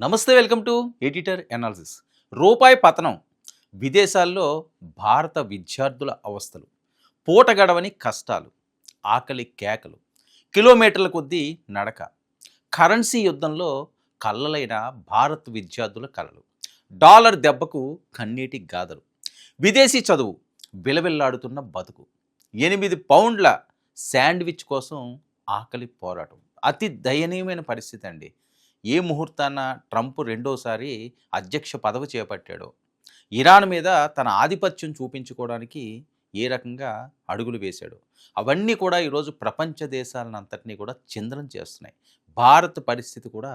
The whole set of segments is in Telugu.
నమస్తే, వెల్కమ్ టు ఎడిటర్ ఎనాలిసిస్. రూపాయి పతనం, విదేశాల్లో భారత విద్యార్థుల అవస్థలు, పూట గడవని కష్టాలు, ఆకలి కేకలు, కిలోమీటర్ల కొద్దీ నడక, కరెన్సీ యుద్ధంలో కళ్ళలైన భారత్ విద్యార్థుల కలలు, డాలర్ దెబ్బకు కన్నీటి గాథలు, విదేశీ చదువు, బిలబిల్లాడుతున్న బతుకు, 8 పౌండ్ల శాండ్విచ్ కోసం ఆకలి పోరాటం. అతి దయనీయమైన పరిస్థితి అండి. ఏ ముహూర్తాన ట్రంప్ రెండోసారి అధ్యక్ష పదవి చేపట్టాడో, ఇరాన్ మీద తన ఆధిపత్యం చూపించుకోవడానికి ఏ రకంగా అడుగులు వేశాడో, అవన్నీ కూడా ఈరోజు ప్రపంచ దేశాలనంతటినీ కూడా చిందనం చేస్తున్నాయి. భారత్ పరిస్థితి కూడా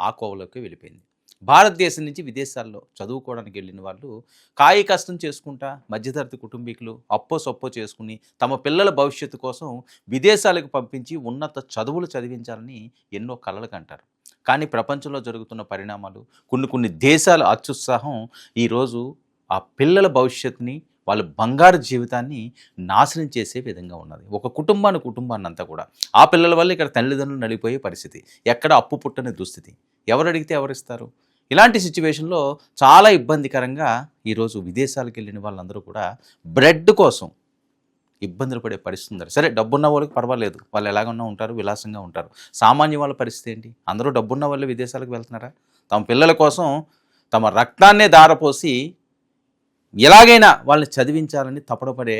ఆ కోవలోకి వెళ్ళిపోయింది. భారతదేశం నుంచి విదేశాల్లో చదువుకోవడానికి వెళ్ళిన వాళ్ళు కాయి కష్టం చేసుకుంటా, మధ్యతరగతి కుటుంబీకులు అప్పో సొప్పో చేసుకుని తమ పిల్లల భవిష్యత్తు కోసం విదేశాలకు పంపించి ఉన్నత చదువులు చదివించాలని ఎన్నో కలలు కంటారు. కానీ ప్రపంచంలో జరుగుతున్న పరిణామాలు, కొన్ని దేశాల అత్యుత్సాహం ఈరోజు ఆ పిల్లల భవిష్యత్తుని, వాళ్ళ బంగారు జీవితాన్ని నాశనం చేసే విధంగా ఉన్నది. ఒక కుటుంబాన్ని అంతా కూడా ఆ పిల్లల వల్ల ఇక్కడ తల్లిదండ్రులు నలిగిపోయే పరిస్థితి, ఎక్కడ అప్పు పుట్టని దుస్థితి, ఎవరు అడిగితే ఎవరిస్తారు? ఇలాంటి సిచ్యువేషన్లో చాలా ఇబ్బందికరంగా ఈరోజు విదేశాలకు వెళ్ళిన వాళ్ళందరూ కూడా బ్రెడ్ కోసం ఇబ్బందులు పడే పరిస్థితి ఉంది. సరే, డబ్బున్న వాళ్ళకి పర్వాలేదు, వాళ్ళు ఎలాగన్నా ఉంటారు, విలాసంగా ఉంటారు. సామాన్య వాళ్ళ పరిస్థితి ఏంటి? అందరూ డబ్బున్న వాళ్ళే విదేశాలకు వెళ్తున్నారా? తమ పిల్లల కోసం తమ రక్తాన్నే దారపోసి ఎలాగైనా వాళ్ళని చదివించాలని తపడపడే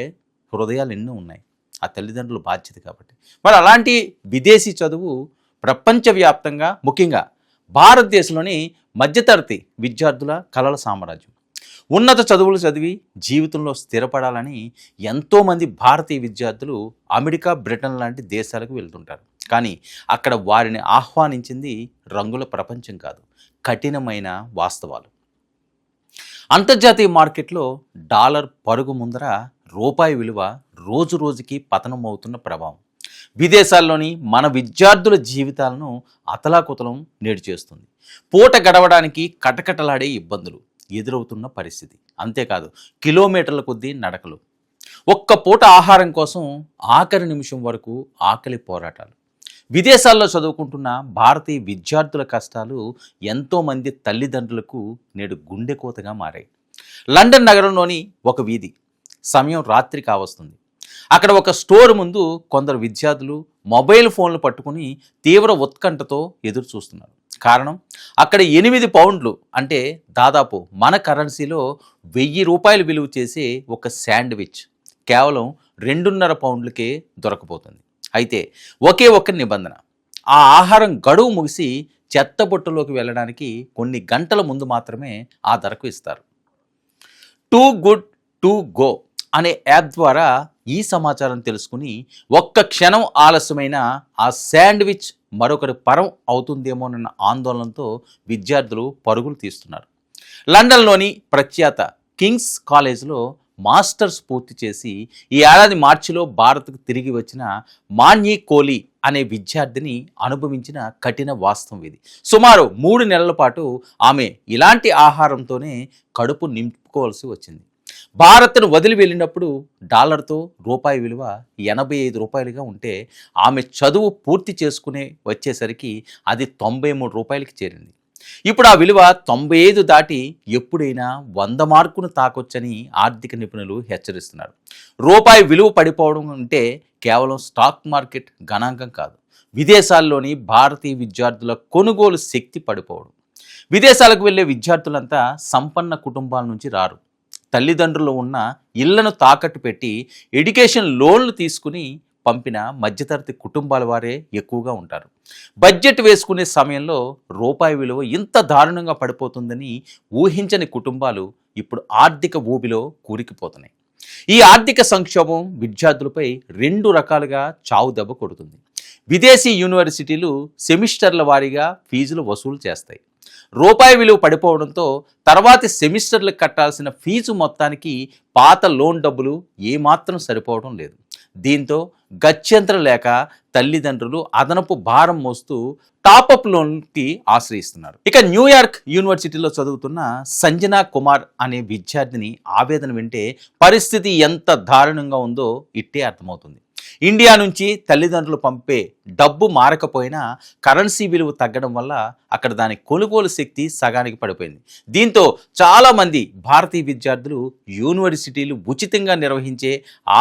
హృదయాలు ఎన్నో ఉన్నాయి. ఆ తల్లిదండ్రుల బాధ్యత కాబట్టి. మరి అలాంటి విదేశీ చదువు ప్రపంచవ్యాప్తంగా, ముఖ్యంగా భారతదేశంలోని మధ్యతరగతి విద్యార్థుల కలల సామ్రాజ్యం. ఉన్నత చదువులు చదివి జీవితంలో స్థిరపడాలని ఎంతోమంది భారతీయ విద్యార్థులు అమెరికా, బ్రిటన్ లాంటి దేశాలకు వెళ్తుంటారు. కానీ అక్కడ వారిని ఆహ్వానించింది రంగుల ప్రపంచం కాదు, కఠినమైన వాస్తవాలు. అంతర్జాతీయ మార్కెట్లో డాలర్ పరుగు ముందర రూపాయి విలువ రోజు రోజుకి పతనం అవుతున్న ప్రభావం విదేశాల్లోని మన విద్యార్థుల జీవితాలను అతలాకుతలం నేడు చేస్తుంది. పూట గడవడానికి కటకటలాడే ఇబ్బందులు ఎదురవుతున్న పరిస్థితి. అంతేకాదు, కిలోమీటర్ల కొద్దీ నడకలు, ఒక్క పూట ఆహారం కోసం ఆఖరి నిమిషం వరకు ఆకలి పోరాటాలు. విదేశాల్లో చదువుకుంటున్న భారతీయ విద్యార్థుల కష్టాలు ఎంతోమంది తల్లిదండ్రులకు నేడు గుండెకోతగా మారాయి. లండన్ నగరంలోని ఒక వీధి, సమయం రాత్రి కావస్తుంది. అక్కడ ఒక స్టోర్ ముందు కొందరు విద్యార్థులు మొబైల్ ఫోన్లు పట్టుకుని తీవ్ర ఉత్కంఠతో ఎదురు చూస్తున్నారు. కారణం, అక్కడ 8 పౌండ్లు అంటే దాదాపు మన కరెన్సీలో 1000 రూపాయలు విలువ చేసే ఒక శాండ్విచ్ కేవలం 2.5 పౌండ్లకే దొరకపోతుంది. అయితే ఒకే ఒక్క నిబంధన, ఆ ఆహారం గడువు ముగిసి చెత్తబుట్టలోకి వెళ్ళడానికి కొన్ని గంటల ముందు మాత్రమే ఆ ధరకు ఇస్తారు. టూ గుడ్ టు గో అనే యాప్ ద్వారా ఈ సమాచారం తెలుసుకుని ఒక్క క్షణం ఆలస్యమైన ఆ శాండ్విచ్ మరొకరి పరం అవుతుందేమోనన్న ఆందోళనతో విద్యార్థులు పరుగులు తీస్తున్నారు. లండన్లోని ప్రఖ్యాత కింగ్స్ కాలేజ్లో మాస్టర్స్ పూర్తి చేసి ఈ ఏడాది మార్చిలో భారత్కు తిరిగి వచ్చిన మాన్యీ కోలీ అనే విద్యార్థిని అనుభవించిన కఠిన వాస్తవం ఇది. సుమారు 3 నెలల పాటు ఆమె ఇలాంటి ఆహారంతోనే కడుపు నింపుకోవాల్సి వచ్చింది. భారత్ను వదిలి వెళ్ళినప్పుడు డాలర్తో రూపాయి విలువ 85 రూపాయలుగా ఉంటే ఆమె చదువు పూర్తి చేసుకునే వచ్చేసరికి అది 93 రూపాయలకి చేరింది. ఇప్పుడు ఆ విలువ 95 దాటి ఎప్పుడైనా 100 మార్కును తాకొచ్చని ఆర్థిక నిపుణులు హెచ్చరిస్తున్నారు. రూపాయి విలువ పడిపోవడం అంటే కేవలం స్టాక్ మార్కెట్ గణాంకం కాదు, విదేశాల్లోని భారతీయ విద్యార్థుల కొనుగోలు శక్తి పడిపోవడం. విదేశాలకు వెళ్ళే విద్యార్థులంతా సంపన్న కుటుంబాల నుంచి రారు. తల్లిదండ్రులు ఉన్న ఇళ్లను తాకట్టు పెట్టి ఎడ్యుకేషన్ లోన్లు తీసుకుని పంపిన మధ్యతరగతి కుటుంబాల వారే ఎక్కువగా ఉంటారు. బడ్జెట్ వేసుకునే సమయంలో రూపాయి విలువ ఇంత దారుణంగా పడిపోతుందని ఊహించని కుటుంబాలు ఇప్పుడు ఆర్థిక ఊబిలో కూరికిపోతున్నాయి. ఈ ఆర్థిక సంక్షోభం విద్యార్థులపై 2 రకాలుగా చావు దెబ్బ కొడుతుంది. విదేశీ యూనివర్సిటీలు సెమిస్టర్ల వారీగా ఫీజులు వసూలు చేస్తాయి. రూపాయి విలువ పడిపోవడంతో తర్వాతి సెమిస్టర్లకు కట్టాల్సిన ఫీజు మొత్తానికి పాత లోన్ డబ్బులు ఏమాత్రం సరిపోవడం లేదు. దీంతో గత్యంతరం లేక తల్లిదండ్రులు అదనపు భారం మోస్తూ టాపప్ లోన్కి ఆశ్రయిస్తున్నారు. ఇక న్యూయార్క్ యూనివర్సిటీలో చదువుతున్న సంజనా కుమార్ అనే విద్యార్థిని ఆవేదన వింటే పరిస్థితి ఎంత దారుణంగా ఉందో ఇట్టే అర్థమవుతుంది. ఇండియా నుంచి తల్లిదండ్రులు పంపే డబ్బు మారకపోయినా కరెన్సీ విలువ తగ్గడం వల్ల అక్కడ దాని కొనుగోలు శక్తి సగానికి పడిపోయింది. దీంతో చాలామంది భారతీయ విద్యార్థులు యూనివర్సిటీలు ఉచితంగా నిర్వహించే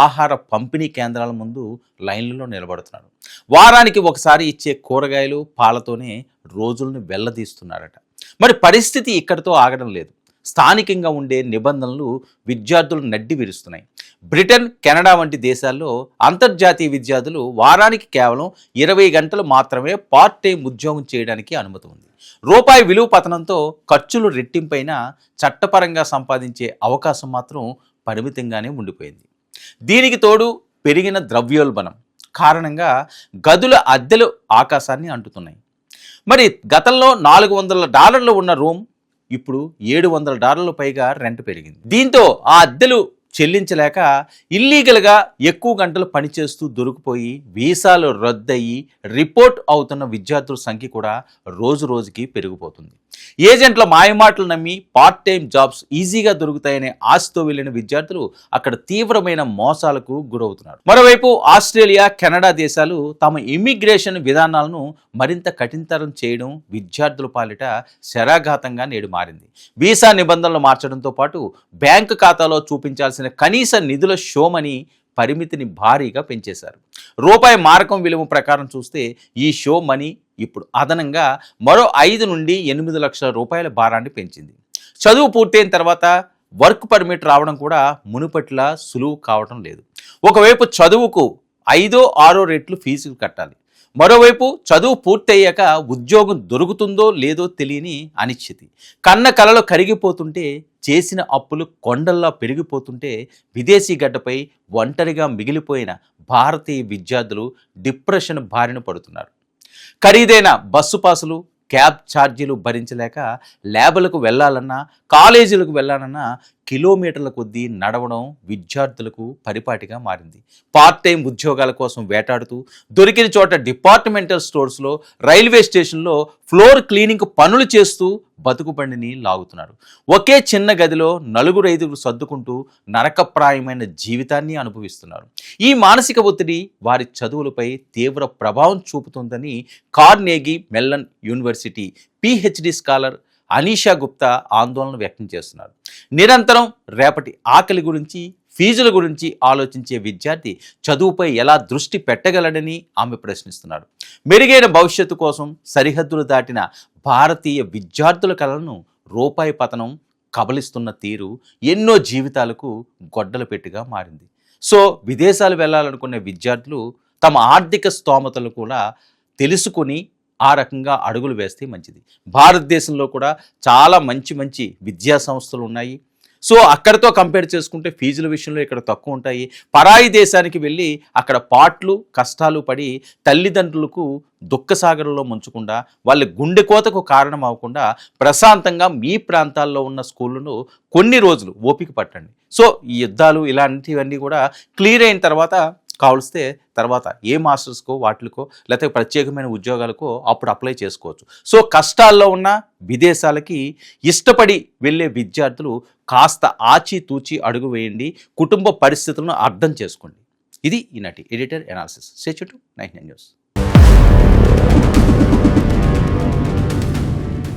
ఆహార పంపిణీ కేంద్రాల ముందు లైన్లలో నిలబడుతున్నారు. వారానికి ఒకసారి ఇచ్చే కూరగాయలు పాలతోనే రోజులను వెళ్లదీస్తున్నారట. మరి పరిస్థితి ఇక్కడితో ఆగడం లేదు. స్థానికంగా ఉండే నిబంధనలు విద్యార్థులు నడ్డి విరుస్తున్నాయి. బ్రిటన్, కెనడా వంటి దేశాల్లో అంతర్జాతీయ విద్యార్థులు వారానికి కేవలం 20 గంటలు మాత్రమే పార్ట్ టైం ఉద్యోగం చేయడానికి అనుమతి ఉంది. రూపాయి విలువ పతనంతో ఖర్చులు రెట్టింపైన చట్టపరంగా సంపాదించే అవకాశం మాత్రం పరిమితంగానే ఉండిపోయింది. దీనికి తోడు పెరిగిన ద్రవ్యోల్బణం కారణంగా గదుల అద్దెలు ఆకాశాన్ని అంటుతున్నాయి. మరి గతంలో $400 ఉన్న రూమ్ ఇప్పుడు $700 పైగా రెంట్ పెరిగింది. దీంతో ఆ అద్దెలు చెల్లించలేక ఇల్లీగల్గా ఎక్కువ గంటలు పనిచేస్తూ దొరికిపోయి వీసాలు రద్దయి రిపోర్ట్ అవుతున్న విద్యార్థుల సంఖ్య కూడా రోజు రోజుకి పెరిగిపోతుంది. ఏజెంట్ల మాయమాటలు నమ్మి పార్ట్ టైం జాబ్స్ ఈజీగా దొరుకుతాయనే ఆశతో వెళ్ళిన విద్యార్థులు అక్కడ తీవ్రమైన మోసాలకు గురవుతున్నారు. మరోవైపు ఆస్ట్రేలియా, కెనడా దేశాలు తమ ఇమ్మిగ్రేషన్ విధానాలను మరింత కఠినతరం చేయడం విద్యార్థుల పాలిట శరాఘాతంగా నేడు మారింది. వీసా నిబంధనలు మార్చడంతో పాటు బ్యాంకు ఖాతాలో చూపించాల్సిన కనీస నిధుల షోమని పరిమితిని భారీగా పెంచేశారు. రూపాయి మారకం విలువ ప్రకారం చూస్తే ఈ షో మనీ ఇప్పుడు అదనంగా మరో 5 నుండి 8 లక్షల రూపాయల భారాన్ని పెంచింది. చదువు పూర్తయిన తర్వాత వర్క్ పర్మిట్ రావడం కూడా మునుపట్లా సులువు కావడం లేదు. ఒకవైపు చదువుకు 5-6 రెట్లు ఫీజులు కట్టాలి. మరోవైపు చదువు పూర్తయ్యాక ఉద్యోగం దొరుకుతుందో లేదో తెలియని అనిశ్చితి. కన్న కలలు కరిగిపోతుంటే, చేసిన అప్పులు కొండల్లా పెరిగిపోతుంటే విదేశీ గడ్డపై ఒంటరిగా మిగిలిపోయిన భారతీయ విద్యార్థులు డిప్రెషన్ బారిన పడుతున్నారు. ఖరీదైన బస్సు పాసులు, క్యాబ్ ఛార్జీలు భరించలేక ల్యాబ్లకు వెళ్ళాలన్నా, కాలేజీలకు వెళ్ళాలన్నా కిలోమీటర్ల కొద్దీ నడవడం విద్యార్థులకు పరిపాటిగా మారింది. పార్ట్ టైం ఉద్యోగాల కోసం వేటాడుతూ దొరికిన చోట డిపార్ట్మెంటల్ స్టోర్స్లో, రైల్వే స్టేషన్లో ఫ్లోర్ క్లీనింగ్ పనులు చేస్తూ బతుకుబండిని లాగుతున్నారు. ఒకే చిన్న గదిలో 4-5 సర్దుకుంటూ నరకప్రాయమైన జీవితాన్ని అనుభవిస్తున్నారు. ఈ మానసిక ఒత్తిడి వారి చదువులపై తీవ్ర ప్రభావం చూపుతుందని Carnegie Mellon university PhD scholar Anisha Gupta ఆందోళన వ్యక్తం చేస్తున్నారు. నిరంతరం రేపటి ఆకలి గురించి, ఫీజుల గురించి ఆలోచించే విద్యార్థి చదువుపై ఎలా దృష్టి పెట్టగలడని ఆమె ప్రశ్నిస్తున్నారు. మెరుగైన భవిష్యత్తు కోసం సరిహద్దులు దాటిన భారతీయ విద్యార్థుల కలలను రూపాయి పతనం కబలిస్తున్న తీరు ఎన్నో జీవితాలకు గొడ్డల పెట్టిగా మారింది. సో విదేశాలు వెళ్ళాలనుకునే విద్యార్థులు తమ ఆర్థిక స్తోమతలు కూడా తెలుసుకుని ఆ రకంగా అడుగులు వేస్తే మంచిది. భారతదేశంలో కూడా చాలా మంచి మంచి విద్యా సంస్థలు ఉన్నాయి. సో అక్కడితో కంపేర్ చేసుకుంటే ఫీజుల విషయంలో ఇక్కడ తక్కువ ఉంటాయి. పరాయి దేశానికి వెళ్ళి అక్కడ పాట్లు కష్టాలు పడి తల్లిదండ్రులకు దుఃఖసాగరంలో ముంచకుండా, వాళ్ళ గుండె కోతకు కారణం అవ్వకుండా ప్రశాంతంగా మీ ప్రాంతాల్లో ఉన్న స్కూళ్ళను కొన్ని రోజులు ఓపిక పట్టండి. సో ఈ యుద్ధాలు ఇలాంటివన్నీ కూడా క్లియర్ అయిన తర్వాత కావలిస్తే తర్వాత ఏ మాస్టర్స్కో వాటికో లేకపోతే ప్రత్యేకమైన ఉద్యోగాలకో అప్పుడు అప్లై చేసుకోవచ్చు. సో కష్టాల్లో ఉన్న విదేశాలకి ఇష్టపడి వెళ్ళే విద్యార్థులు కాస్త ఆచితూచి అడుగు వేయండి. కుటుంబ పరిస్థితులను అర్థం చేసుకోండి. ఇది ఈనాటి editor analysis. Stay tuned to 99 news.